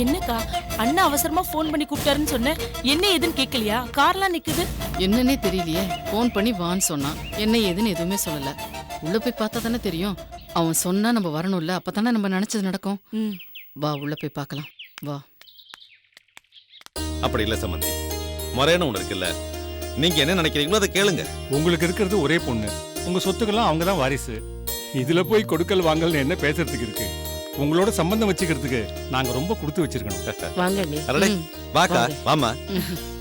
என்னக்கா அண்ணா அவசரமா போன் பண்ணி கூப்பிட்டாருன்னு சொன்னேன், என்ன ஏதுன்னு கேட்கலையா? கார்லாம் நிக்குது. என்னன்னே தெரியலையே. போன் பண்ணி வான்னு சொன்னான், என்ன ஏதுன்னு எதுவுமே சொல்லல. உள்ள போய் பார்த்தா தானே தெரியும். அவன் சொன்னா நம்ம வரணும்ல, அப்பதானே நம்ம நினைச்சது நடக்கும். வா உள்ள போய் பார்க்கலாம், வா. அப்படி இல்ல சம்பந்தி, முறையான ஒண்ணு இருக்குல்ல, நீங்க என்ன நினைக்கிறீங்களோ அதை கேளுங்க. உங்களுக்கு இருக்கிறது ஒரே பொண்ணு, உங்க சொத்துக்கெல்லாம் அவங்க தான் வாரிசு. இதுல போய் கொடுக்கல் வாங்கல்னு என்ன பேசுறதுக்கு இருக்கு? உங்களோட சம்பந்தம் வச்சுக்கிறதுக்கு நாங்க ரொம்ப கொடுத்து வச்சிருக்கணும். அரடே வாக்கா, வாமா.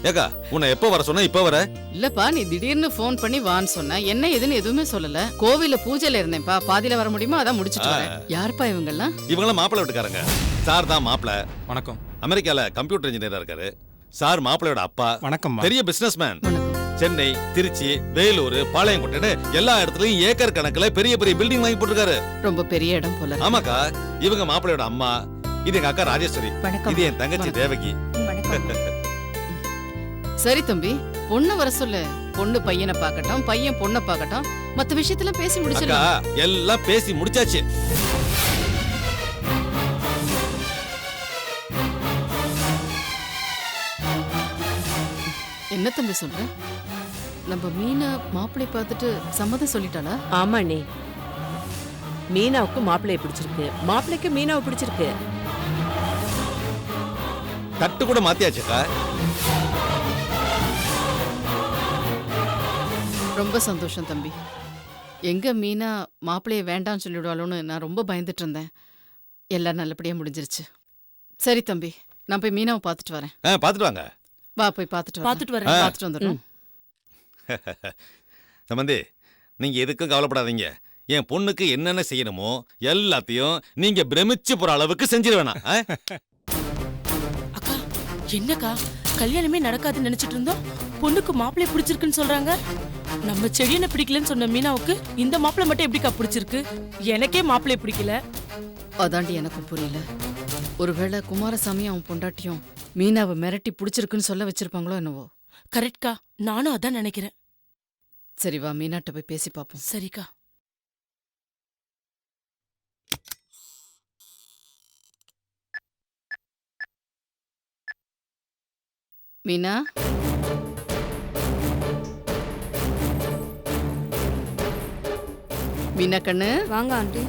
ஏக்கா உன்னை எப்போ வர சொன்ன, இப்ப வர? இல்லப்பா, நீ திடீர்னு போன் பண்ணி வான்னு சொன்ன, என்ன ஏதுன்னு எதுவுமே சொல்லல. கோவில்ல பூஜையில இருந்தேன்ப்பா, பாதியில வர முடியுமா அதான் முடிச்சிட்டு வரேன். யாருப்பா இவங்கெல்லாம்? இவங்களாம் மாப்பிள்ளை வீட்டுக்காரங்க. சார் தான் மாப்பிள்ளை. வணக்கம். அமெரிக்கால கம்ப்யூட்டர் இன்ஜினியரா இருக்காரு. சார் மாப்பிள்ளையோட அப்பா. வணக்கம். பெரிய பிசினஸ் மேன். சென்னை, திருச்சி, வேலூர், பாளையங்கோட்டை எல்லா இடத்துலயும் ஏக்கர் கணக்குல பெரிய பெரிய பில்டிங் வாங்கி போட்டுருக்காரு. ரொம்ப பெரிய இடம் போல. ஆமாக்கா, இவங்க மாப்பிள்ளையோட அம்மா. இது எங்க அக்கா ராஜேஸ்வரி. இது என் தங்கச்சி தேவகி. சரி தம்பி, பொண்ணு வர சொல்லு. பொண்ணு பையனை பார்க்கட்டும், பையன் பொண்ணை பார்க்கட்டும். மத்த விஷயத்துல பேசி முடிச்சிடலாம். எல்லாம் பேசி முடிச்சாச்சு. என்ன தம்பி சொல்ற? நம்ம மீனா மாப்பிள்ளை பார்த்துட்டு சம்மதம் சொல்லிட்டாளா? ஆமாண்ணே, மீனாவுக்கு மாப்பிள்ளைய பிடிச்சிருக்கு, மாப்பிள்ளைக்கு மீனாவை பிடிச்சிருக்கு. தட்டு கூட மாத்தியாச்சுக்கா. ரொம்ப சந்தோஷம் தம்பி. எங்க மீனா மாப்பிள்ளைய வேண்டாம்னு சொல்லிடுவாளோன்னு நான் ரொம்ப பயந்துட்டு இருந்தேன். எல்லாம் நல்லபடியா முடிஞ்சிருச்சு. சரி தம்பி, நான் போய் மீனாவை பார்த்துட்டு வரேன். பார்த்துட்டு வாங்க. வா போய் பார்த்துட்டு வரேன். பார்த்துட்டு வந்துடுறோம். சம்பந்தி, நீங்க எதுக்கும் கவலைப்படாதீங்க. என் பொண்ணுக்கு என்னென்ன செய்யணுமோ எல்லாத்தையும் நீங்க பிரமிச்சு போற அளவுக்கு செஞ்சிருவேனா? அக்கா என்னக்கா, கல்யாணமே நடக்காதுன்னு நினைச்சிட்டு இருந்தோம், பொண்ணுக்கு மாப்பிள்ளை பிடிச்சிருக்குன்னு சொல்றாங்க. நம்ம செடியனை பிடிக்கலன்னு சொன்ன மீனாவுக்கு இந்த மாப்பிள்ளை மட்டும் எப்படிக்கா பிடிச்சிருக்கு? எனக்கே மாப்பிள்ளை பிடிக்கல. அதாண்டி எனக்கும் புரியல. ஒருவேளை குமாரசாமி அவன் பொண்டாட்டியும் மீனாவை மிரட்டி பிடிச்சிருக்குன்னு சொல்ல வச்சிருப்பாங்களோ என்னவோ. கரெக்ட்கா, நானும் அதான் நினைக்கிறேன். சரி வா, மீனாட்ட போய் பேசி பார்ப்போம். சரிக்கா. மீனா, மீனா கண்ணு வாங்க ஆண்டி.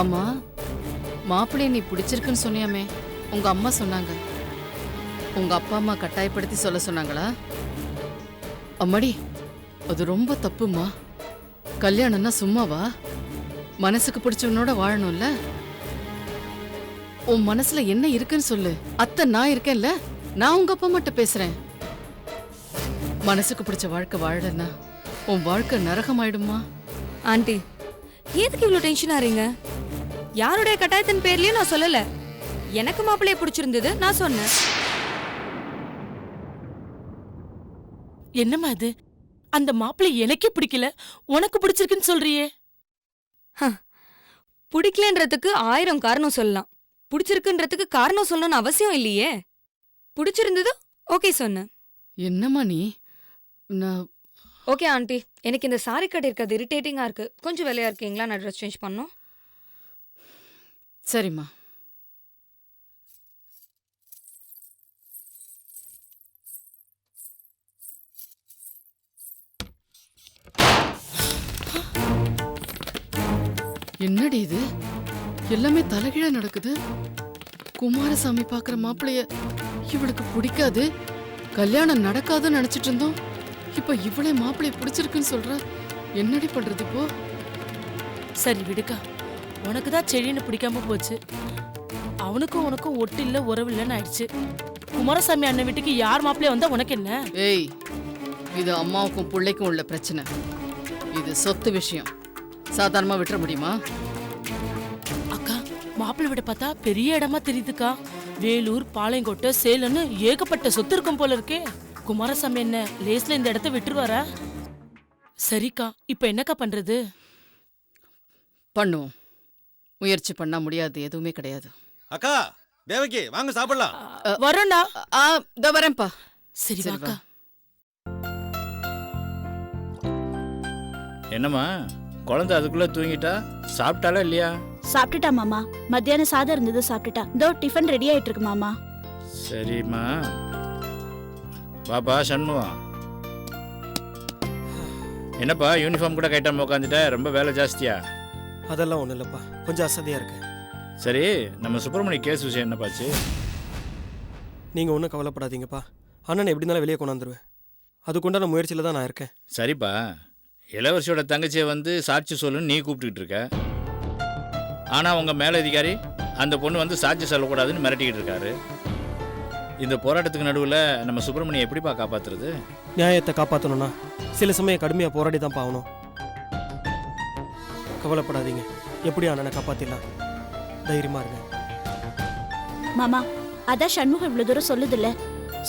ஆமா, மாப்பிள்ளைய நீ பிடிச்சிருக்குன்னு சொன்னியாமே, உங்க அம்மா சொன்னாங்க. உங்க அப்பா அம்மா கட்டாயப்படுத்தி சொல்ல சொன்னாங்களா? அம்மாடி, அது ரொம்ப தப்புமா. கல்யாணம்னா சும்மாவா? மனசுக்கு பிடிச்சவனோட வாழணும்ல. உன் மனசுல என்ன இருக்குன்னு சொல்லு. அத்தை நான் இருக்கேன்ல, நான் உங்க அப்பா அம்மாட்ட பேசுறேன். மனசுக்கு பிடிச்ச வாழ்க்கை வாழலன்னா உன் வாழ்க்கை நரகமாயிடுமா? ஆண்டி, எதுக்கு இவ்வளவு டென்ஷன் ஆறீங்க? யாருடைய கட்டாயத்தின் பேர்லயும் நான் சொல்லல. எனக்கு மாப்பிள்ளைய பிடிச்சிருந்தது, நான் சொன்னேன். என்னம்மா இது? அந்த மாப்பிள்ளை எனக்கே பிடிக்கல, உனக்கு பிடிச்சிருக்குன்னு சொல்றியே? பிடிக்கலன்றதுக்கு 1000 காரணம் சொல்லலாம். பிடிச்சிருக்குன்றதுக்கு காரணம் சொல்லணும்னு அவசியம் இல்லையே. பிடிச்சிருந்தது ஓகே சொன்னேன். என்னம்மா நீ? ஓகே ஆண்டி, எனக்கு இந்த சாரி கட் இருக்கிறது இரிட்டேட்டிங்கா இருக்கு. கொஞ்சம் வேலையா இருக்கீங்களா? நான் ட்ரெஸ் சேஞ்ச் பண்ணணும். சரிம்மா. என்னடி இது? எல்லாமே தலைகீழா நடக்குது. குமாரசாமி பாக்குற மாப்பிளைய இவளுக்கு பிடிக்காது, கல்யாணம் நடக்காதுன்னு நினைச்சிட்டு இருந்தோம். இப்ப இவளே மாப்பிளைய பிடிச்சிருக்குன்னு சொல்ற. என்னடி பண்றது இப்போ? சரி விடுக்கா, உனக்குதான் செடின்னு பிடிக்காம போச்சு. அவனுக்கும் உனக்கும் ஒட்டு இல்ல உறவு இல்லன்னு ஆயிடுச்சு. குமாரசாமி அண்ணன் வீட்டுக்கு யார் மாப்பிள்ளைய வந்தா உனக்கு என்ன? ஏய், இது அம்மாவுக்கும் பிள்ளைக்கும் உள்ள பிரச்சனை. இது சொத்து விஷயம். சாதாரணமா விட்டுற முடியுமா? அக்கா, மாப்பிள்ளை விட பார்த்தா பெரிய இடமா தெரியுதுக்கா. வேலூர், பாளையங்கோட்டை, சேலம்னு ஏகப்பட்ட சொத்து இருக்கும் போல இருக்கே. குமாரசாமி என்ன லேஸ்ல இந்த இடத்த விட்டுருவாரா? சரிக்கா, இப்ப என்னக்கா பண்றது? பண்ணுவோம். முயற்சி பண்ணா முடியாது எதுவுமே கிடையாது. அக்கா தேவகி, வாங்க சாப்பிடலாம். வரோண்டா. இதோ வரேன்ப்பா. சரி வாக்கா. என்னம்மா குழந்தை அதுக்குள்ள தூங்கிட்டா? சாப்பிட்டாலா இல்லையா? சாப்பிட்டுட்டா மாமா. மத்தியானம் சாதம் இருந்தது சாப்பிட்டுட்டா. இதோ டிஃபன் ரெடி ஆயிட்டு இருக்கு மாமா. சரிம்மா. பாப்பா சண்முகம், என்னப்பா யூனிஃபார்ம் கூட கைட்டாம உட்காந்துட்ட? ரொம்ப வேலை ஜாஸ்தியா? அதெல்லாம் ஒன்றும் இல்லைப்பா, கொஞ்சம் அசதியாக இருக்கு. சரி, நம்ம சுப்பிரமணிய கேஸ் விஷயம் என்னப்பாச்சு? நீங்கள் ஒன்றும் கவலைப்படாதீங்கப்பா. அண்ணனை எப்படி இருந்தாலும் வெளியே கொண்டாந்துருவேன். அதுக்குண்டான முயற்சியில் தான் நான் இருக்கேன். சரிப்பா, இளவரசியோட தங்கச்சியை வந்து சாட்சி சொல்லுன்னு நீ கூப்பிட்டுக்கிட்டு இருக்க. ஆனால் உங்கள் மேலதிகாரி அந்த பொண்ணு வந்து சாட்சி சொல்லக்கூடாதுன்னு மிரட்டிக்கிட்டு இருக்காரு. இந்த போராட்டத்துக்கு நடுவில் நம்ம சுப்பிரமணியம் எப்படிப்பா காப்பாற்றுறது? நியாயத்தை காப்பாற்றணும்னா சில சமயம் கடுமையாக போராடி தான் பாவணும். கவலைப்படாதீங்க, எப்படி அண்ணனை காப்பாற்றிடலாம். தைரியமாக இருங்க மாமா. அதான் சண்முகம் இவ்வளவு தூரம் சொல்லுதில்ல,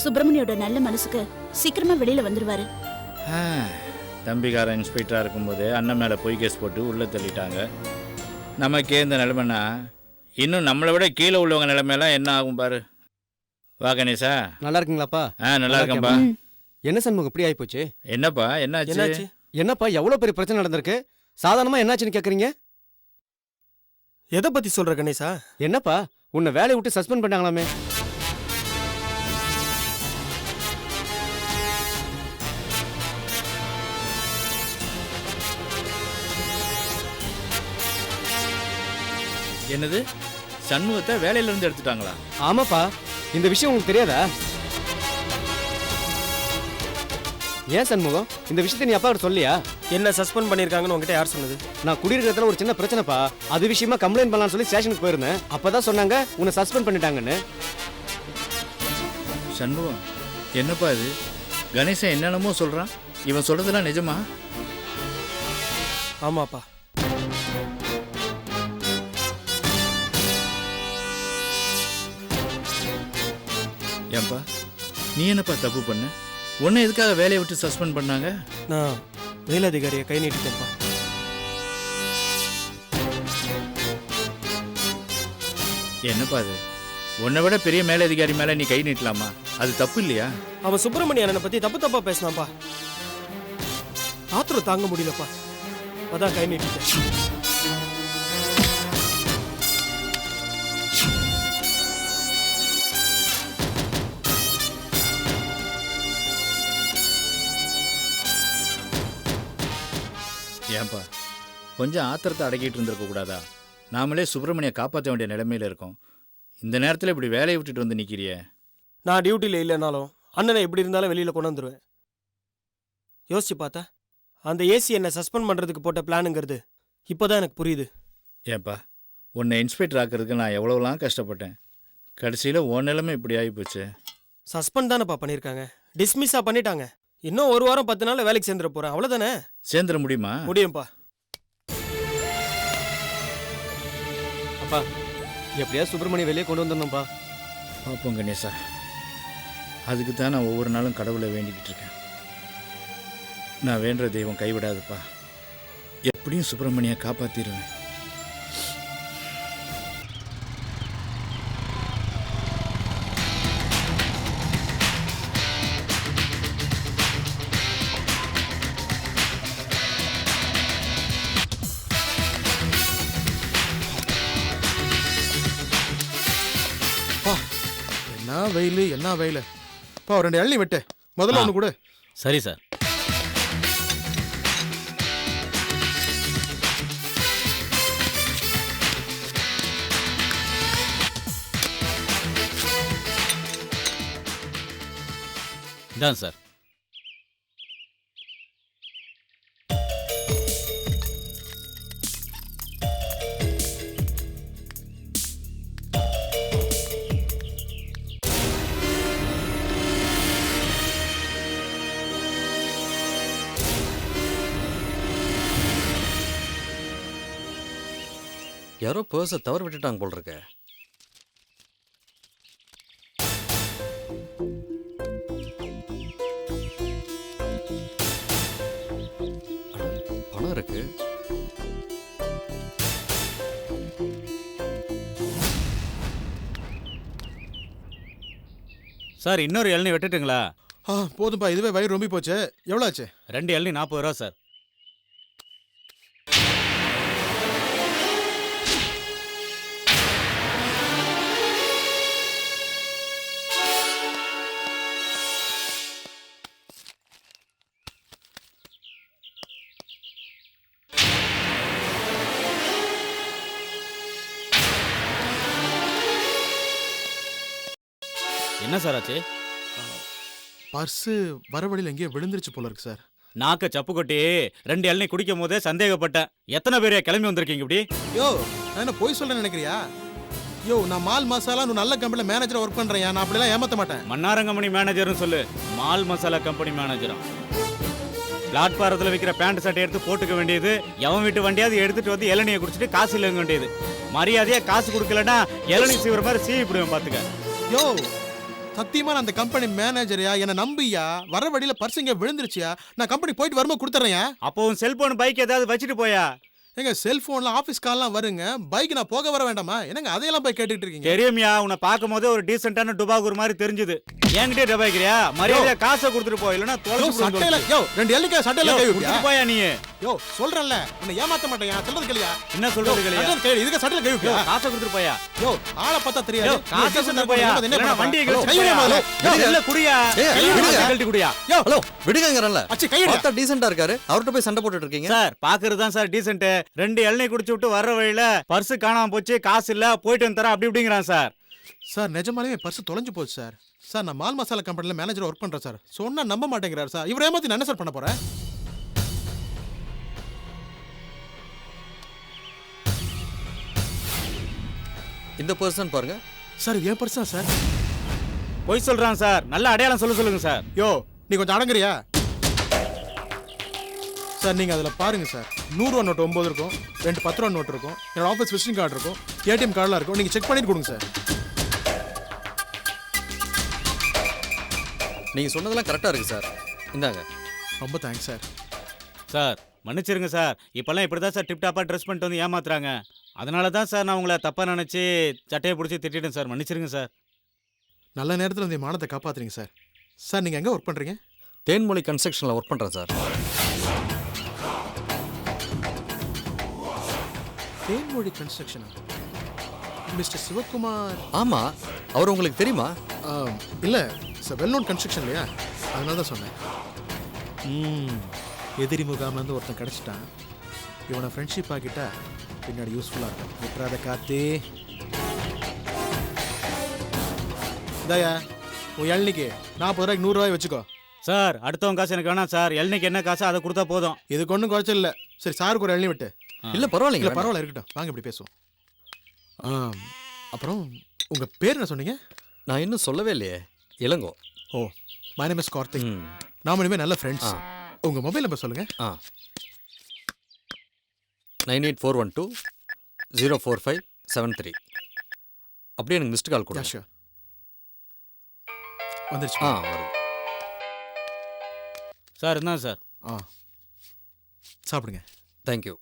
சுப்பிரமணியோட நல்ல மனசுக்கு சீக்கிரமா வெளியில வந்துருவாரு. தம்பிக்காரன் இன்ஸ்பெக்டராக இருக்கும்போது அண்ணன் மேலே பொய் கேஸ் போட்டு உள்ளே தள்ளிட்டாங்க. நமக்கே இந்த நிலைமைன்னா இன்னும் நம்மளை விட கீழே உள்ளவங்க நிலைமையெல்லாம் என்ன ஆகும் பாரு. வா கணேசா. நல்லா இருக்கீங்களாப்பா? நல்லா இருக்கேன்பா. என்ன சண்முகம் இப்படி ஆயிப்போச்சு? என்னப்பா என்னாச்சு? என்னாச்சு? என்னப்பா எவ்வளவு பெரிய பிரச்சனை நடந்திருக்கு, சாதாரணமா என்னாச்சுன்னு கேக்குறீங்க? எதை பற்றி சொல்கிற கணேசா? என்னப்பா உன்னை வேலையை விட்டு சஸ்பெண்ட் பண்ணாங்களாமே? என்னது, சண்முகத்தை வேலையில இருந்து எடுத்துட்டாங்களா? ஆமாப்பா, இந்த விஷயம் உங்களுக்கு தெரியாதா? ஏன் சண்முகம், இந்த விஷயத்தை நீ அப்பா கிட்ட சொல்லியா? என்ன சஸ்பெண்ட் பண்ணியிருக்காங்கன்னு உங்ககிட்ட யார் சொன்னது? நான் குடியிருக்கிறதுல ஒரு சின்ன பிரச்சனைப்பா, அது விஷயமா கம்ப்ளைண்ட் பண்ணலாம்னு சொல்லி ஸ்டேஷனுக்கு போயிருந்தேன். அப்பதான் சொன்னாங்க உன்னை சஸ்பெண்ட் பண்ணிட்டாங்கன்னு. சண்முகம், என்னப்பா இது? கணேசன் என்னென்னமோ சொல்றான். இவன் சொல்றதெல்லாம் நிஜமா? ஆமாப்பா. ஏன்பா நீ என்னப்பா தப்பு பண்ண? உன்னை எதுக்காக வேலையை விட்டு சஸ்பெண்ட் பண்ணாங்க? நான் மேலதிகாரியை கை நீட்டிட்டேன்ப்பா. என்னப்பா அது? உன்னை விட பெரிய மேலதிகாரி மேல நீ கை நீட்டலாமா? அது தப்பு இல்லையா? அவன் சுப்பிரமணிய அண்ணனை பற்றி தப்பா பேசினான்ப்பா. ஆத்திரம் தாங்க முடியலப்பா, அதான் கை நீட்டிட்டேன். ஏன்பா கொஞ்சம் ஆத்திரத்தை அடக்கிட்டு இருந்திருக்க கூடாதா? நாமளே சுப்பிரமணியை காப்பாற்ற வேண்டிய நிலைமையில இருக்கோம். இந்த நேரத்தில் இப்படி வேலையை விட்டுட்டு வந்து நிற்கிறிய. நான் டியூட்டியில் இல்லைனாலும் அண்ணனை எப்படி இருந்தாலும் வெளியில் கொண்டு வந்துடுவேன். யோசிச்சு பார்த்தா அந்த ஏசி என்னை சஸ்பெண்ட் பண்ணுறதுக்கு போட்ட பிளானுங்கிறது இப்போதான் எனக்கு புரியுது. ஏன்பா உன்னை இன்ஸ்பெக்டர் ஆக்கிறதுக்கு நான் எவ்வளோலாம் கஷ்டப்பட்டேன். கடைசியில் உன் நிலைமை இப்படி ஆகிப்போச்சு. சஸ்பெண்ட் தானேப்பா பண்ணியிருக்காங்க, டிஸ்மிஸ்ஸாக பண்ணிட்டாங்க. இன்னும் 1 வாரம் 10 நாள் வேலைக்கு சேர்ந்துட போகிறேன், அவ்வளோதானே? சேர்ந்துட முடியுமா? முடியும்ப்பா. அப்பா எப்படியாவது சுப்பிரமணியம் வெளியே கொண்டு வந்துடணும்ப்பா. பார்ப்போம் கணேசா, அதுக்கு தான் நான் ஒவ்வொரு நாளும் கடவுளை வேண்டிக்கிட்டு இருக்கேன். நான் வேண்டுற தெய்வம் கைவிடாதுப்பா. எப்படியும் சுப்பிரமணியை காப்பாற்றிடுவேன். என்ன வெயில், என்ன வெயில். பா 2 இளநீ வெட்டு, முதல்ல ஒன்று கூட. சரி சார். இதான் சார். யாரோ பர்ஸை தவறு விட்டுட்டாங்க போல் இருக்க. பணம் இருக்கு. சார் இன்னொரு இளநீ வெட்டுட்டுங்களா? போதும்பா, இதுவே வயிறு ரொம்ப போச்சு. எவ்வளோ ஆச்சு? 2 இளநீ 40 ரூபா சார். என்ன சார் ஆச்சு? பர்ஸு வர வழியில் எங்கேயோ விழுந்துருச்சு போல இருக்கு சார். நாக்க சப்பு கொட்டி 2 இளநீ குடிக்கும் போதே சந்தேகப்பட்டேன். எத்தனை பேர் கிளம்பி வந்திருக்கீங்க இப்படி? யோ நான் என்ன போய் சொல்ல நினைக்கிறியா? யோ நான் மால் மசாலா நல்ல கம்பெனியில் மேனேஜரை ஒர்க் பண்ணுறேன். நான் அப்படிலாம் ஏமாற்ற மாட்டேன். மன்னாரம் கம்பெனி மேனேஜர்னு சொல்லு. மால் மசாலா கம்பெனி மேனேஜரா? பிளாட்பாரத்தில் விற்கிற பேண்ட் சட்டை எடுத்து போட்டுக்க வேண்டியது, எவன் வீட்டு வண்டியாவது எடுத்துட்டு வந்து இளநியை குடிச்சிட்டு காசு இல்லைங்க வேண்டியது. மரியாதையா காசு கொடுக்கலன்னா இளநீ சீவுற மாதிரி சீவிடுவேன் பார்த்துக்க. யோ சத்தியமா நான் அந்த கம்பெனி மேனேஜரையா, என்ன நம்பியா? வர வழியில பர்ஸ் இங்க விழுந்துருச்சியா? நான் கம்பெனி போயிட்டு வரும்போது கொடுத்துறேன். அப்போ உன் செல்போன் பைக் ஏதாவது வச்சுட்டு போயா? எங்க செல்போன்ல ஆபீஸ் கால்லாம் வருங்க, பைக் நான் போக வர வேண்டாமா? என்னங்க அதையெல்லாம் போய் கேட்டுட்டு இருக்கீங்க? தெரியுமியா, உன்னை பார்க்கும் போதே ஒரு டீசென்டான டுபாகூர் மாதிரி தெரிஞ்சுது. என்கிட்டே டபாய்க்கிறியா? மரியாதையா காசை கொடுத்துட்டு போ, இல்லைன்னா சட்டையில யோ 2 எல்லிக்கா சட்டையில கை வைப்பியா? போயா நீ? யோ சொல்றேன்ல, உன்னை ஏமாத்த மாட்டேன். சொல்றது கேளியா? என்ன சொல்றது கேளியா? இதுக்கு சட்டையில கை வைப்பியா? காசை கொடுத்துட்டு போயா? யோ ஆளை பார்த்தா தெரியாது. காசை கொடுத்துட்டு போயா? இல்லைன்னா வண்டியை இல்ல குடியா? கழட்டி குடியா? யோ ஹலோ விடுங்கங்கறல்ல. அச்சி கையடி. பார்த்தா டீசென்ட்டா இருக்காரு, அவர்ட்ட போய் சண்டை போட்டுட்டு இருக்கீங்க. சார் பாக்குறது தான் சார் டீசென்ட். 2 இளநீ குடிச்சு விட்டு வர்ற வழியில பர்ஸ் காணாம போச்சு, காசு இல்ல, போயிட்டு வந்து தரேன் அப்படி இப்படிங்கிறான் சார். சார் நிஜமாலுமே பர்ஸ் தொலைஞ்சு போச்சு சார். சார் நான் மால் மசாலா கம்பெனியில் மேனேஜர் ஒர்க் பண்றேன் சார். சொன்னா நம்ப மாட்டேங்கிறார் சார். இவரை ஏமாத்தி நான் என்ன சார் பண்ண போறேன்? இந்த பர்சன் பாருங்க சார். என் பர்ஸ் தான் சார். போய் சொல்றான் சார். நல்ல அடையாளம் சொல்லுங்க சார். யோ நீ கொஞ்சம் அடங்குறியா சார்? நீங்க அதுல பாருங்க சார். 100 ரூபா நோட்டு 9 இருக்கும், 2 10 ரூபா நோட்டு இருக்கும், என்னோட ஆஃபீஸ் விசிட்டிங் கார்டு இருக்கும், ஏடிஎம் கார்டுலாம் இருக்கும். நீங்க செக் பண்ணிட்டு கொடுங்க சார். நீங்க சொன்னதெல்லாம் கரெக்டா இருக்கு சார். இந்தாங்க. ரொம்ப தேங்க்ஸ் சார். சார் மன்னிச்சிருங்க சார். இப்பெல்லாம் இப்படி தான் சார் டிப் டாப்பா ட்ரெஸ் பண்ணிட்டு வந்து ஏமாத்துறாங்க. அதனால தான் சார் நான் உங்களை தப்பா நினைச்சு சட்டையை பிடிச்சி திட்டிட்டேன் சார். மன்னிச்சிருங்க சார். நல்ல நேரத்தில் இந்த மானத்தை காப்பாத்துறீங்க சார். சார் நீங்க எங்க ஒர்க் பண்றீங்க? தேன்மொழி கன்ஸ்ட்ரக்ஷன்ல ஒர்க் பண்றேன் சார். தேன்மொழி கன்ஸ்ட்ரக்ஷனா? மிஸ்டர் சிவகுமார்? ஆமா, அவர் உங்களுக்கு தெரியுமா? இல்ல சார், வெல் நோன் கன்ஸ்ட்ரக்ஷன் இல்லையா, அதனால தான் சொன்னேன். எதிரி முகாமில் ஒருத்தன் கிடச்சிட்டான். இவனை ஃப்ரெண்ட்ஷிப் ஆக்கிட்டா பின்னாடி யூஸ்ஃபுல்லாக இருக்கும். விட்டுறாத காத்தே. இதாயா உன் இளநிக்கு 40 ரூபாய்க்கு 100 ரூபாய் வச்சுக்கோ. சார் அடுத்தவங்க காசு எனக்கு வேணாம் சார். இளநிக்கு என்ன காசு அதை கொடுத்தா போதும். இதுக்கு ஒன்றும் குறைச்சல் இல்லை. சரி சாருக்கு ஒரு இளநி விட்டு. இல்ல பரவாயில்லைங்க. இல்லை பரவாயில்ல இருக்கட்டும், வாங்க இப்படி பேசுவோம். அப்புறம் உங்கள் பேர் என்ன சொன்னீங்க? நான் இன்னும் சொல்லவே இல்லையே. Ilango. Oh my name is Karthik. நாம இனிமேல் நல்ல ஃப்ரெண்ட்ஸ். உங்கள் மொபைல் நம்பர் சொல்லுங்க. 9841204573. அப்படியே எனக்கு மிஸ்டு கால் கொடுங்க. வந்துருச்சு. வருது சார். என்ன சார்? சாப்பிடுங்க. தேங்க்யூ.